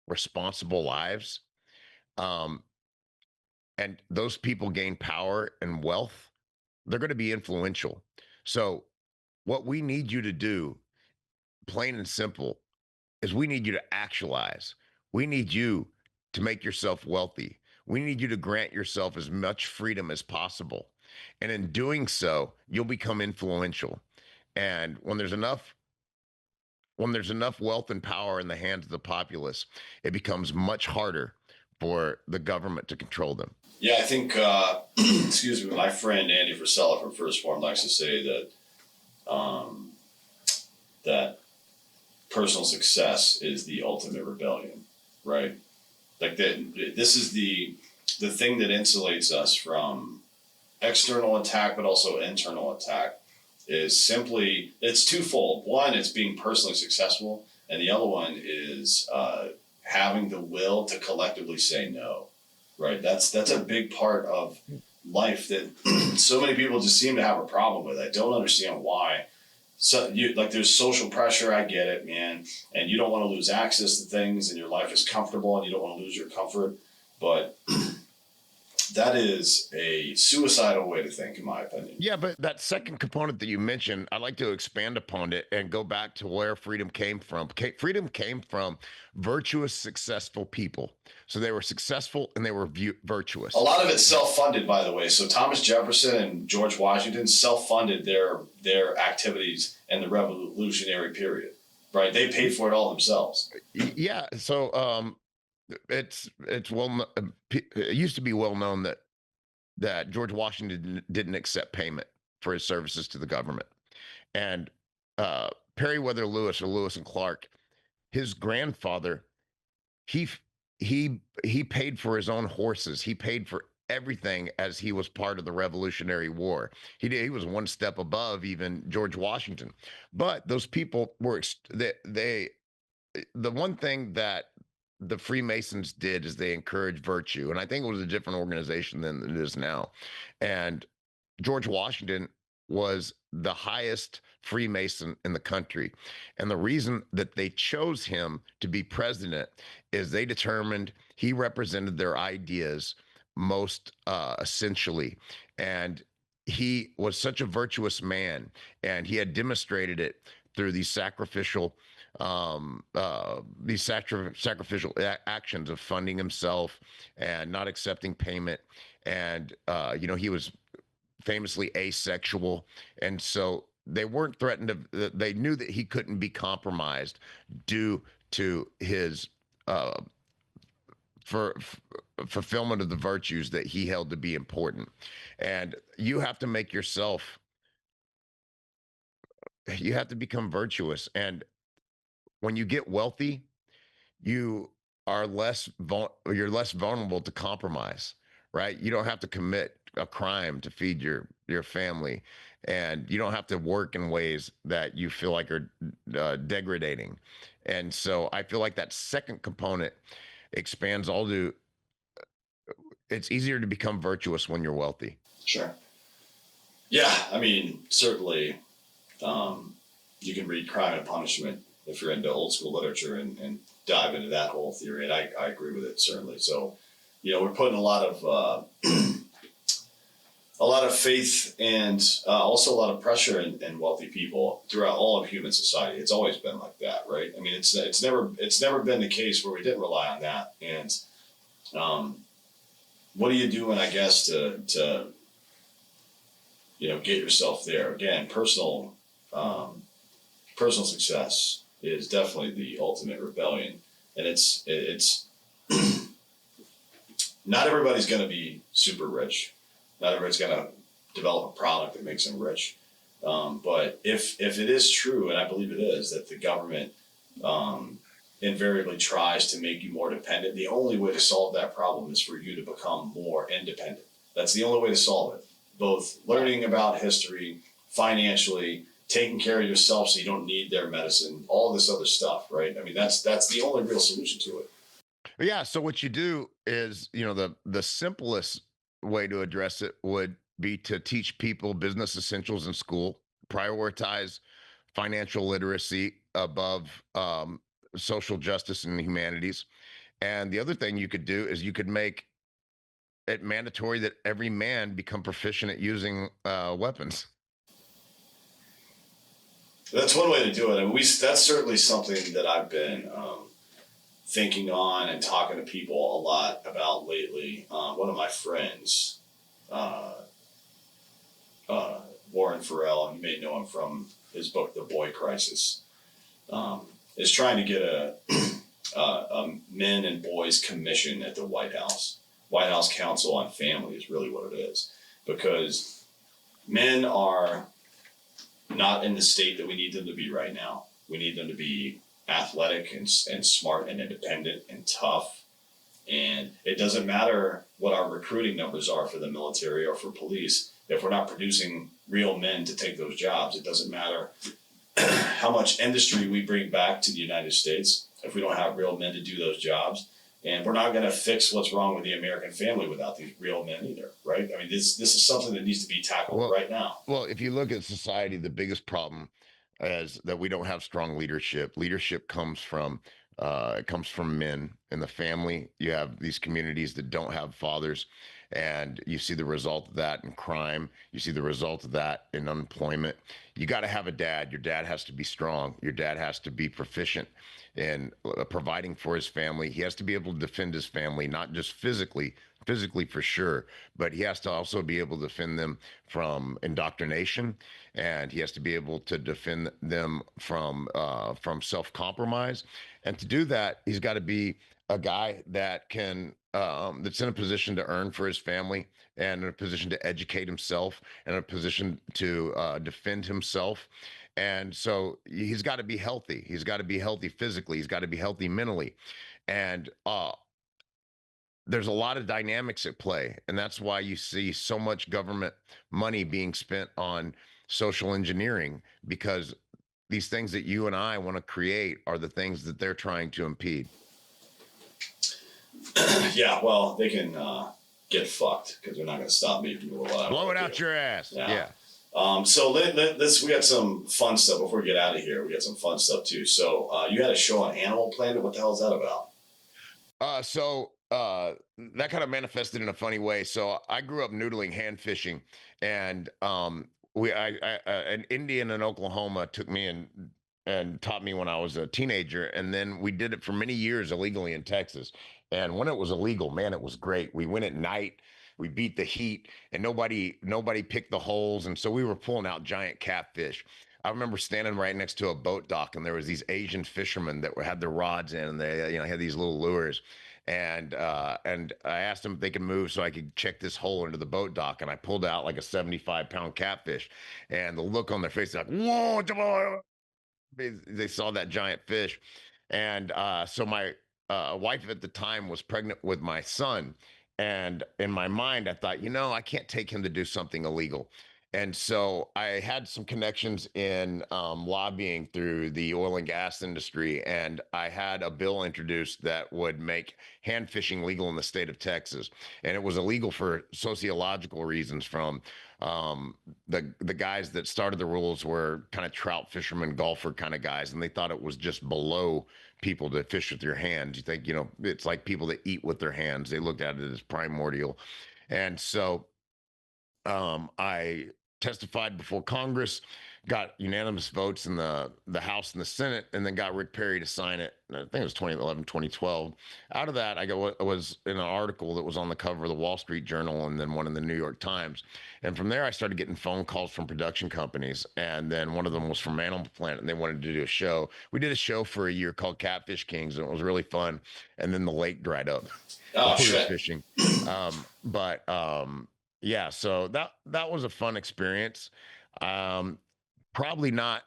responsible lives, um, and those people gain power and wealth, they're going to be influential. So what we need you to do, plain and simple, is we need you to actualize. We need you to make yourself wealthy. We need you to grant yourself as much freedom as possible. And in doing so, you'll become influential. And when there's enough wealth and power in the hands of the populace, it becomes much harder for the government to control them. Yeah, I think, excuse me, my friend Andy Frisella from First Form likes to say that personal success is the ultimate rebellion, right? Like that, this is the thing that insulates us from external attack, but also internal attack, is simply it's twofold. One, it's being personally successful, and the other one is having the will to collectively say no. Right. That's a big part of life that so many people just seem to have a problem with. I don't understand why. So you like there's social pressure. I get it, man, and you don't want to lose access to things, and your life is comfortable, and you don't want to lose your comfort. But that is a suicidal way to think, in my opinion. Yeah, but that second component that you mentioned, I'd like to expand upon it and go back to where freedom came from. Freedom came from virtuous, successful people. So they were successful and they were A virtuous. lot of it's self-funded, by the way. So Thomas Jefferson and George Washington self-funded their activities in the Revolutionary period. Right? They paid for it all themselves. Yeah. So it's it used to be well known that George Washington didn't accept payment for his services to the government. And Periwether Lewis or Lewis and Clark, his grandfather, he he paid for his own horses. He paid for everything as he was part of the Revolutionary War. He was one step above even George Washington. But those people were they the one thing that the Freemasons did is they encouraged virtue, and I think it was a different organization than it is now. And George Washington was the highest Freemason in the country. And the reason that they chose him to be president is they determined he represented their ideas most essentially. And he was such a virtuous man, and he had demonstrated it through sacrificial actions of funding himself and not accepting payment. And he was famously asexual, and so they weren't threatened to. They knew that he couldn't be compromised due to his uh, for fulfillment of the virtues that he held to be important. And you have to make yourself. You have to become virtuous, and when you get wealthy, you you're less vulnerable to compromise, right? You don't have to commit a crime to feed your family, and you don't have to work in ways that you feel like are degrading. And so I feel like that second component expands all to it's easier to become virtuous when you're wealthy. Sure. Yeah, I mean, certainly, you can read Crime and Punishment if you're into old school literature and dive into that whole theory, and I agree with it certainly. So, we're putting a lot of faith and also a lot of pressure in wealthy people throughout all of human society. It's always been like that, right? I mean, it's never been the case where we didn't rely on that. And what are you doing, I guess, to get yourself there? Again, personal success is definitely the ultimate rebellion, and it's not everybody's going to be super rich. Not everybody's going to develop a product that makes them rich. But if it is true, and I believe it is, that the government invariably tries to make you more dependent, the only way to solve that problem is for you to become more independent. That's the only way to solve it. Both learning about history, financially, taking care of yourself so you don't need their medicine, all this other stuff, right? I mean, that's the only real solution to it. Yeah. So what you do is, the simplest way to address it would be to teach people business essentials in school, prioritize financial literacy above social justice and humanities. And the other thing you could do is you could make it mandatory that every man become proficient at using weapons. That's one way to do it. I mean, that's certainly something that I've been thinking on and talking to people a lot about lately. One of my friends, uh, Warren Farrell, you may know him from his book, The Boy Crisis, is trying to get a men and boys commission at the White House. White House Council on Family is really what it is, because men are not in the state that we need them to be right now. We need them to be athletic and smart and independent and tough And it doesn't matter what our recruiting numbers are for the military or for police. If we're not producing real men to take those jobs, it doesn't matter how much industry we bring back to the United States if we don't have real men to do those jobs. And we're not going to fix what's wrong with the American family without these real men either, right? I mean, this is something that needs to be tackled Well, right now. well, if you look at society, the biggest problem is that we don't have strong leadership. Leadership comes from men in the family. You have these communities that don't have fathers, and you see the result of that in crime. You see the result of that in unemployment. You got to have a dad. Your dad has to be strong. Your dad has to be proficient in providing for his family. He has to be able to defend his family, not just physically for sure, but he has to also be able to defend them from indoctrination, and he has to be able to defend them from self-compromise. And to do that, he's got to be a guy that can that's in a position to earn for his family, and in a position to educate himself, and in a position to defend himself. And so he's got to be healthy. He's got to be healthy physically. He's got to be healthy mentally. And there's a lot of dynamics at play, and that's why you see so much government money being spent on social engineering, because these things that you and I want to create are the things that they're trying to impede. Yeah, well, they can get fucked because they're not going to stop me from doing what I Blow want it to do. out your ass. Yeah. Yeah. So let's we got some fun stuff before we get out of here. We got some fun stuff too. So you had a show on Animal Planet. What the hell is that about? That kind of manifested in a funny way. So I grew up noodling hand fishing, and an Indian in Oklahoma took me and taught me when I was a teenager, and then we did it for many years illegally in Texas. And when it was illegal, man, it was great. We went at night, we beat the heat, and nobody picked the holes, and so we were pulling out giant catfish. I remember standing right next to a boat dock, and there was these Asian fishermen that had their rods in, and they had these little lures, and I asked them if they could move so I could check this hole into the boat dock, and I pulled out like a 75-pound catfish, and the look on their face, like, whoa, they saw that giant fish. And so my wife at the time was pregnant with my son. And in my mind, I thought, I can't take him to do something illegal. And so I had some connections in lobbying through the oil and gas industry. And I had a bill introduced that would make hand fishing legal in the state of Texas. And it was illegal for sociological reasons. From the guys that started the rules were kind of trout fishermen, golfer kind of guys, and they thought it was just below people to fish with your hands. You think, it's like people that eat with their hands. They looked at it as primordial. And so I testified before Congress, got unanimous votes in the House and the Senate, and then got Rick Perry to sign it. I think it was 2011, 2012. Out of that, was in an article that was on the cover of the Wall Street Journal and then one in the New York Times. And from there, I started getting phone calls from production companies. And then one of them was from Animal Planet, and they wanted to do a show. We did a show for a year called Catfish Kings, and it was really fun. And then the lake dried up Oh while we were shit. fishing. But yeah, so that was a fun experience. Um, Probably not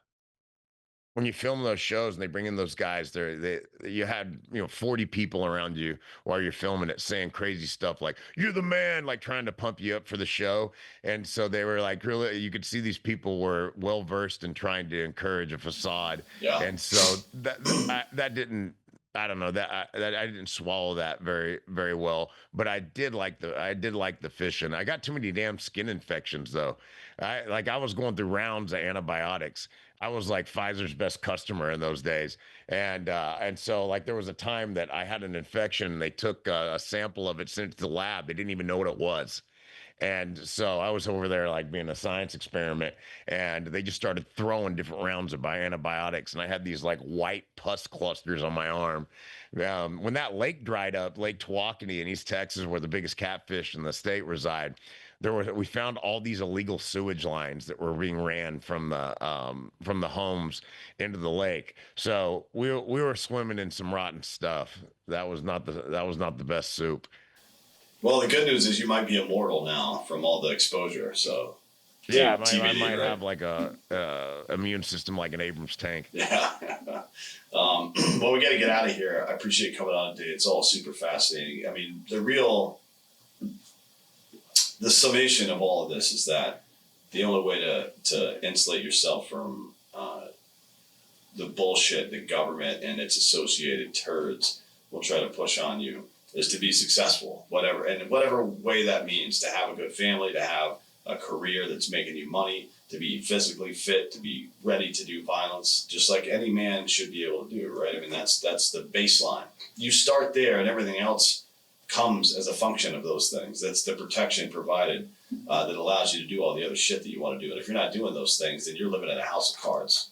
when you film those shows and they bring in those guys. They you had 40 people around you while you're filming it saying crazy stuff like "you're the man," like trying to pump you up for the show. And so they were like, really, you could see these people were well versed in trying to encourage a facade. Yeah. And so that didn't. I don't know that I didn't swallow that very well, but I did like the fishing. I got too many damn skin infections though. I was going through rounds of antibiotics. I was like Pfizer's best customer in those days, and so like there was a time that I had an infection. They took a sample of it, sent it to the lab. They didn't even know what it was. And so I was over there like being a science experiment, and they just started throwing different rounds of antibiotics, and I had these like white pus clusters on my arm. When that lake dried up, Lake Tawakoni in East Texas, where the biggest catfish in the state reside, we found all these illegal sewage lines that were being ran from the homes into the lake. So we were swimming in some rotten stuff. That was not the best soup. Well, the good news is you might be immortal now from all the exposure. So Yeah, I TBD, might right? have like a immune system like an Abrams tank. Yeah. Well, we got to get out of here. I appreciate you coming on today. It's all super fascinating. I mean, the summation of all of this is that the only way to insulate yourself from the bullshit the government and its associated turds will try to push on you is to be successful, whatever, and whatever way that means, to have a good family, to have a career that's making you money, to be physically fit, to be ready to do violence, just like any man should be able to do, right? I mean, that's the baseline. You start there, and everything else comes as a function of those things. That's the protection provided that allows you to do all the other shit that you want to do. And if you're not doing those things, then you're living in a house of cards.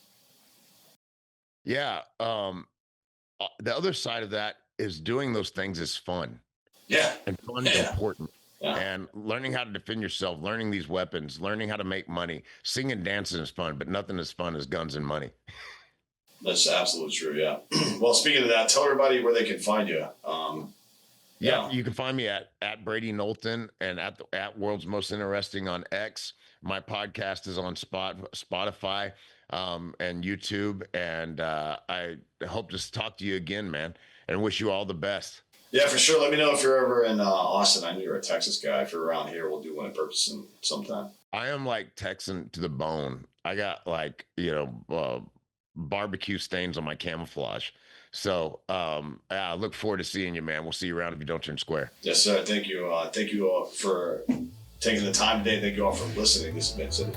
Yeah. The other side of that is doing those things is fun, Yeah, and fun's yeah, important. yeah. And learning how to defend yourself, learning these weapons, learning how to make money, singing, dancing is fun, but nothing as fun as guns and money. That's absolutely true. Yeah. Well, speaking of that, tell everybody where they can find you. Yep, Yeah. you can find me at Brady Knowlton and at World's Most Interesting on X. My podcast is on Spotify and YouTube, and I hope to talk to you again, man, and wish you all the best. Yeah, for sure. Let me know if you're ever in Austin. I know you're a Texas guy. If you're around here, we'll do one in person sometime. I am like Texan to the bone. I got like barbecue stains on my camouflage. So yeah, I look forward to seeing you, man. We'll see you around if you don't turn square. Yes, sir. Thank you. Thank you all for taking the time today. Thank you all for listening. This has been City.